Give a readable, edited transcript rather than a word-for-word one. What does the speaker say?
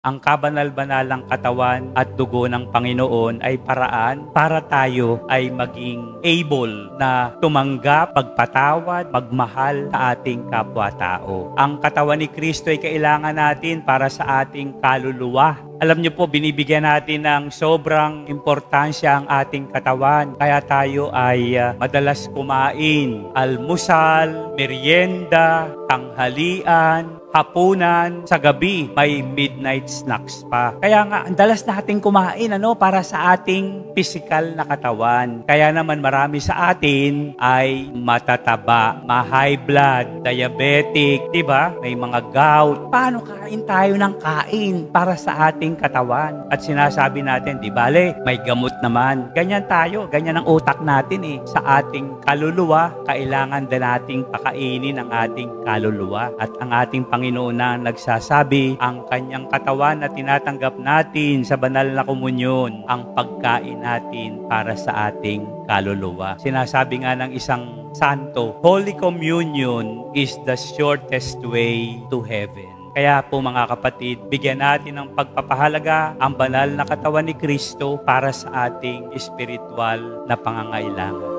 Ang kabanal-banalang katawan at dugo ng Panginoon ay paraan para tayo ay maging able na tumanggap, magpatawad, magmahal sa ating kapwa-tao. Ang katawan ni Kristo ay kailangan natin para sa ating kaluluwa. Alam niyo po, binibigyan natin ng sobrang importansya ang ating katawan. Kaya tayo ay madalas kumain, almusal, merienda, tanghalian, hapunan, sa gabi, may midnight snacks pa. Kaya nga, ang dalas natin kumain para sa ating physical na katawan. Kaya naman marami sa atin ay matataba, ma-high blood, diabetic, diba? May mga gout. Paano kain tayo ng kain para sa ating katawan? At sinasabi natin, di bale, may gamot naman. Ganyan tayo, ganyan ang utak natin Sa ating kaluluwa, kailangan din nating pakainin ang ating kaluluwa. At ang ating Panginoon na nagsasabi, ang kanyang katawan na tinatanggap natin sa banal na komunyon, ang pagkain natin para sa ating kaluluwa. Sinasabi nga ng isang santo, Holy Communion is the shortest way to heaven. Kaya po mga kapatid, bigyan natin ng pagpapahalaga ang banal na katawan ni Kristo para sa ating espiritual na pangangailangan.